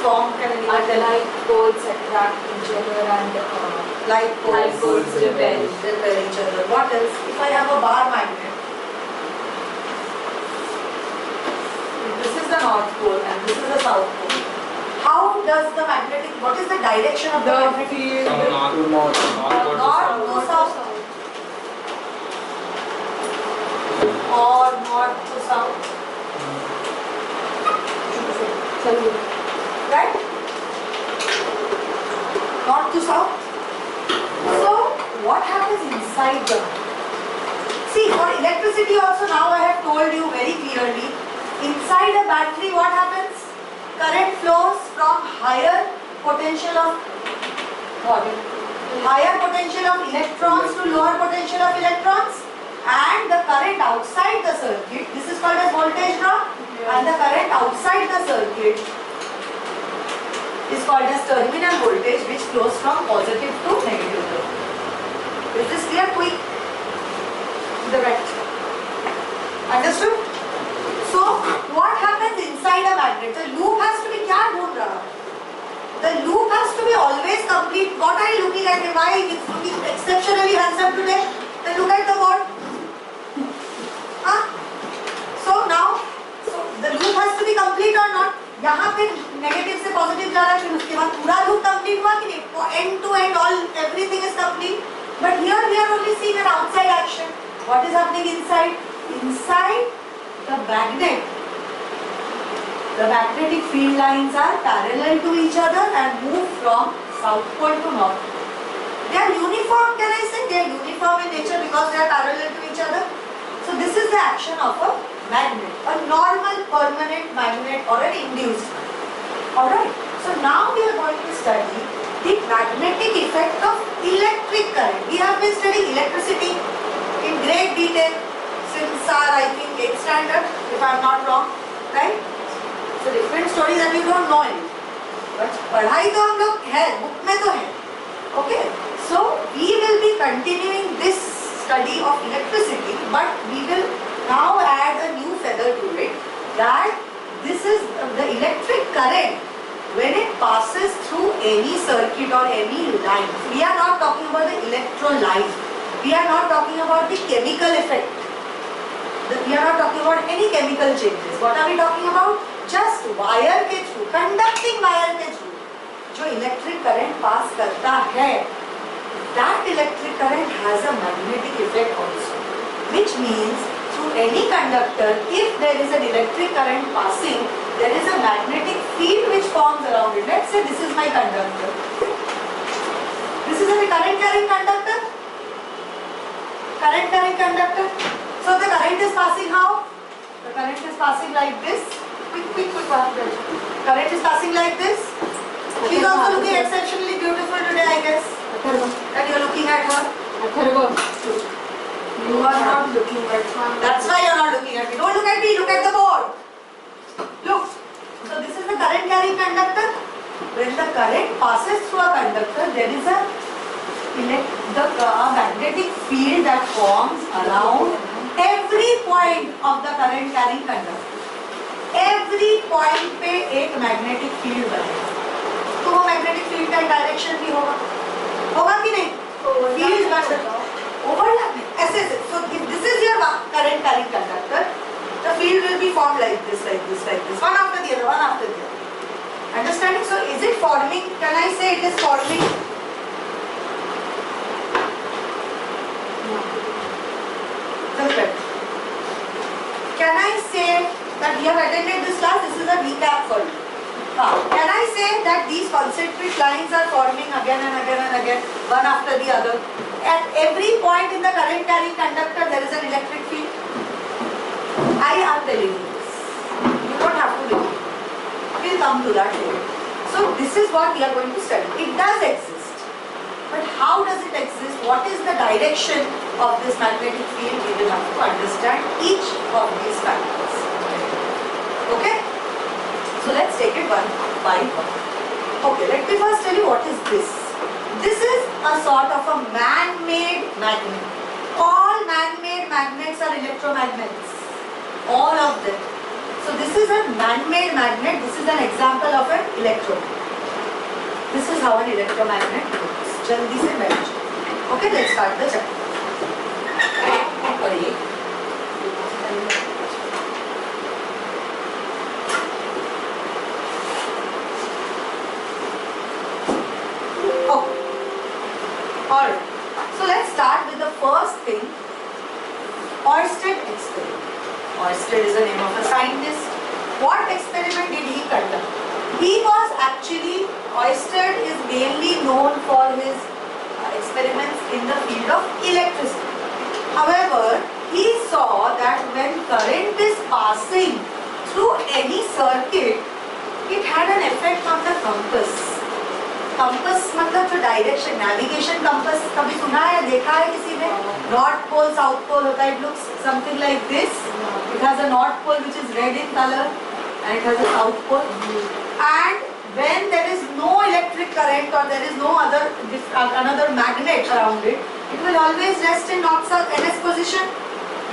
form can anyone tell? Light poles attract each other and Light poles repel each other. What else? If I have a bar magnet, this is the north pole and this is the south pole. How does the magnetic, what is the direction of the magnetic field? North to south. Or north to south. Right? North to south. So, what happens inside the magnet? See, for electricity also now I have told you very clearly, inside a battery what happens? Current flows from higher potential of what? Higher potential of electrons to lower potential of electrons, and the current outside the circuit, this is called as voltage drop, and the current outside the circuit is called as terminal voltage, which flows from positive to negative terminal. Is this clear? Quick. Direct. Understood? So, what happens inside a magnet? The loop has to be क्या ढूंढ रहा? The loop has to be always complete. What are you looking at? Why it's looking exceptionally handsome today? Then look at the board. Huh? So now, the loop has to be complete or not? यहाँ पे negative से positive जा रहा है, फिर उसके बाद पूरा loop complete हुआ कि नहीं? End to end, all everything is complete. But here we are only seeing an outside action. What is happening inside? Inside the magnet, the magnetic field lines are parallel to each other and move from south pole to north. They are uniform, can I say? They are uniform in nature because they are parallel to each other. So this is the action of a magnet, a normal permanent magnet or an induced magnet. Alright, so now we are going to study the magnetic effect of electric current. We have been studying electricity in great detail since our, I think, 8th standard, if I am not wrong, right? So different story that you don't know it. But पढ़ाई तो हम लोग है, book में तो है. Okay, so we will be continuing this study of electricity, but we will now add a new feather to it, that this is the electric current when it passes through any circuit or any line. We are not talking about the electrolyte. We are not talking about the chemical effect. We are not talking about any chemical changes. What are we talking about? Just wire के through, conducting wire के through, जो electric current pass करता है, that electric current has a magnetic effect also. Which means through any conductor, if there is an electric current passing, there is a magnetic field which forms around it. Let's say this is my conductor. This is a current carrying conductor. Current carrying conductor. So the current is passing how? The current is passing like this. Quick. Current is passing like this. She's also looking exceptionally beautiful today, I guess. And you're looking at her. You are not looking at her. That's why you're not looking at me. Don't look at me, look at the board. Look. So this is the current carrying conductor. When the current passes through a conductor, there is a magnetic field that forms around every point of the current carrying conductor. Every point पे एक magnetic field बनेगा. तो वो magnetic field का direction भी होगा कि नहीं? Field का overlap नहीं. ऐसे. So if this is your current carrying conductor, the field will be formed like this, one after the other. Understanding? So is it forming? Can I say it is forming? Can I say that we have attended this class? This is a recap for you. Can I say that these concentric lines are forming again and again, one after the other? At every point in the current carrying conductor, there is an electric field. I am telling you this. You don't have to believe it. We'll come to that later. So this is what we are going to study. It does exist. But how does it exist? What is the direction of this magnetic field? We will have to understand each of these factors. Okay? So let's take it one by one. Okay, let me first tell you what is this. This is a sort of a man-made magnet. All man-made magnets are electromagnets. All of them. So this is a man-made magnet. This is an example of an electromagnet. This is how an electromagnet works. जल्दी से बैठ जाओ. Okay, let's start the chapter. पढ़िए. Okay. Alright. So let's start with the first thing. Oersted experiment. Oersted is the name of a scientist. What experiment did he conduct? He was actually, Oersted is mainly known for his experiments in the field of electricity. However, he saw that when current is passing through any circuit, it had an effect on the compass. Compass मतलब जो direction navigation compass कभी सुना है देखा है किसी ने north pole south pole होता है it looks something like this it has a north pole which is red in colour and it has a south pole and when there is no electric current or there is no another magnet around it, it will always rest in north south ns position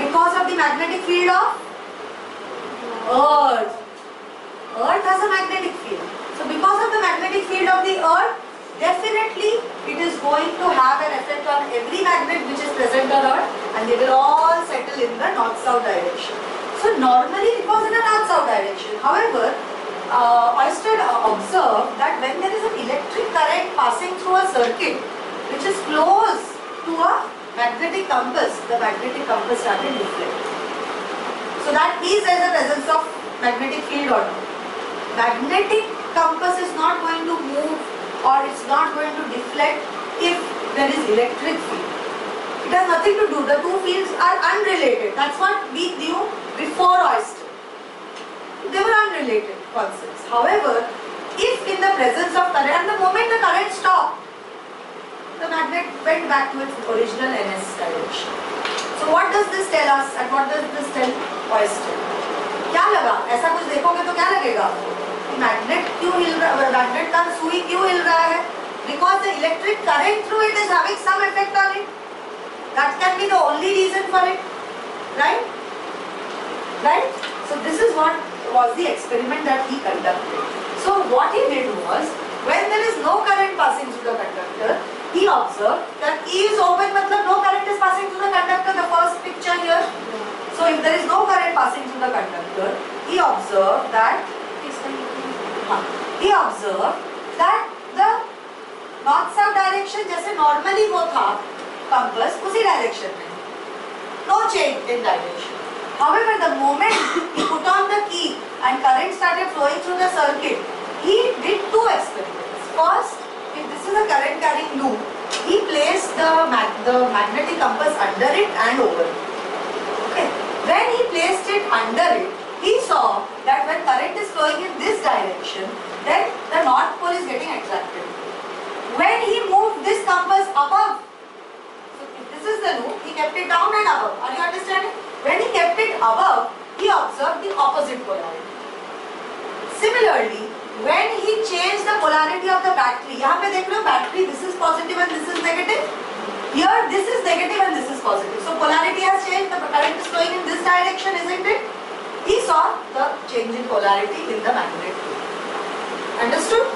because of the magnetic field of earth. Earth has a magnetic field. So because of the magnetic field of the earth, definitely it is going to have an effect on every magnet which is present on earth and they will all settle in the north-south direction. So normally it was in a north-south direction. However, Oersted observed that when there is an electric current passing through a circuit which is close to a magnetic compass, the magnetic compass started deflecting. So that means there is a presence of magnetic field or not. Magnetic compass is not going to move or it's not going to deflect if there is electric field. It has nothing to do. The two fields are unrelated. That's what we knew before Oersted. They were unrelated concepts. However, if in the presence of current, and the moment the current stopped, the magnet went back to its original ns direction. So what does this tell us and what does this tell Oersted? क्या लगा? ऐसा कुछ देखोगे तो क्या लगेगा आपको? Magnet क्यों हिल रहा है, मैग्नेट का सुई क्यों हिल रहा है? Because the electric current through it is having some effect on it. That can be the only reason for it, right? Right? So this is what was the experiment that he conducted. So what he did was, when there is no current passing through the conductor, he observed that E is open, मतलब no current is passing through the conductor. The first picture here. So if there is no current passing through the conductor, he observed that the north-south direction जैसे normally वो था compass उसी direction में, no change in direction. However, the moment he put on the key and current started flowing through the circuit, he did two experiments. First, if this is a current carrying loop, he placed the magnetic compass under it and over it. Okay. When he placed it under it, he saw that when current is flowing in this direction, then the north pole is getting attracted. When he moved this compass above, so if this is the loop, he kept it down and above. Are you understanding? When he kept it above, he observed the opposite polarity. Similarly, when he changed the polarity of the battery, यहाँ पे देख लो battery, this is positive and this is negative. Here this is negative and this is positive. So polarity has changed, the current is flowing in this direction, isn't it? He saw the change in polarity in the magnet field. Understood?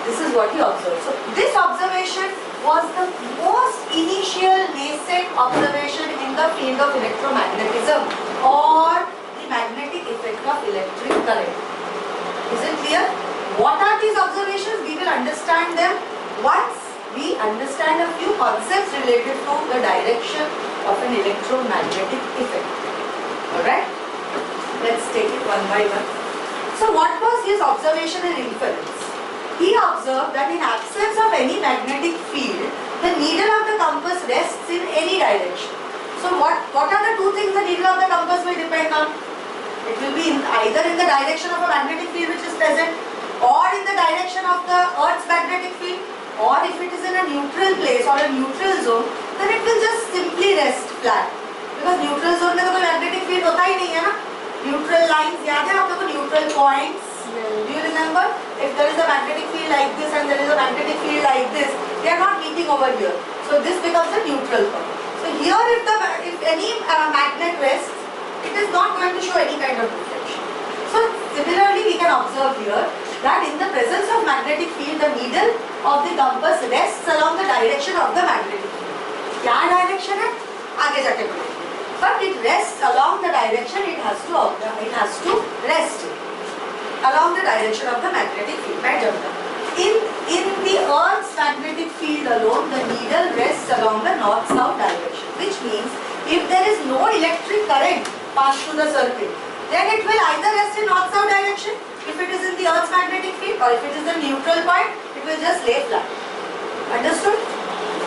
This is what he observed. So this observation was the most initial nascent observation in the field of electromagnetism or the magnetic effect of electric current. Is it clear? What are these observations? We will understand them once we understand a few concepts related to the direction of an electromagnetic effect. Alright? Let's take it one by one. So what was his observation and inference? He observed that in absence of any magnetic field, the needle of the compass rests in any direction. So what are the two things the needle of the compass will depend on? It will be either in the direction of a magnetic field which is present, or in the direction of the Earth's magnetic field, or if it is in a neutral place or a neutral zone, then it will just simply rest flat. Because neutral zone में तो कोई magnetic field होता ही नहीं है ना? Neutral lines, याद है आप लोगों को neutral points? Do you remember? If there is a magnetic field like this and there is a magnetic field like this, they are not meeting over here. So this becomes a neutral point. So here if any magnet rests, it is not going to show any kind of reflection. Similarly, we can observe here that in the presence of magnetic field, the needle of the compass rests along the direction of the magnetic field. क्या direction है? आगे जाके बोलेंगे. But it rests along the direction it has to rest along the direction of the magnetic field. मैं जानता. In the Earth's magnetic field alone, the needle rests along the north-south direction, which means if there is no electric current pass through the circuit, then it will either rest in north-south direction if it is in the Earth's magnetic field, or if it is the neutral point, it will just lay flat. Understood?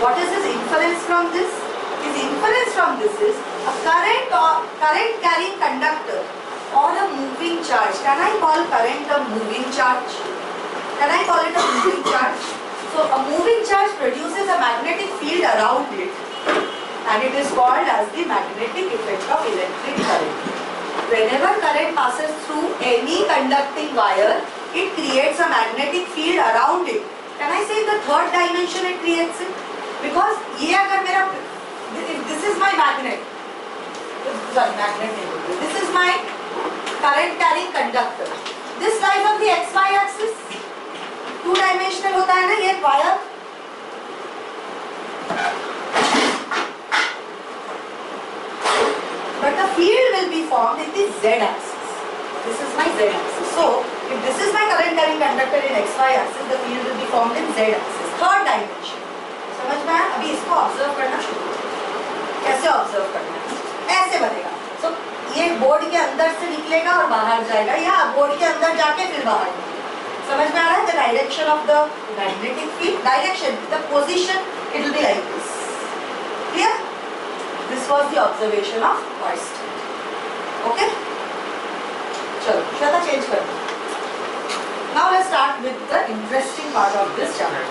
What is his inference from this? His inference from this is a current carrying conductor or a moving charge. Can I call current a moving charge? Can I call it a moving charge? So a moving charge produces a magnetic field around it, and it is called as the magnetic effect of electric current. Whenever current passes through any conducting wire, it creates a magnetic field around it. Can I say the third dimension it creates it? Because ये अगर मेरा, this is my magnet, this is my current carrying conductor. This lies on the XY axis. Two dimensional होता है ना ये wire. But the field will be formed in the Z axis. This is my Z axis. So if this is my current carrying conductor in XY axis, the field will be formed in Z axis. Third dimension. समझ में आया? अभी इसको observe करना शुरू करो. कैसे observe करना है? ऐसे बनेगा. So ये बोर्ड के अंदर से निकलेगा और बाहर जाएगा, या बोर्ड के अंदर जाके फिर बाहर निकलेगा. समझ में आ रहा है? The direction of the magnetic field, direction, the position, it will be like this. Clear? This was the observation of Ørsted. Okay? चलो, श्वेता change कर. Now let's start with the interesting part of this chapter.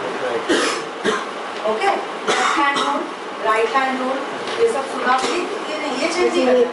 Okay? Left hand rule, right hand rule, ये सब सुना. ये change नहीं करना.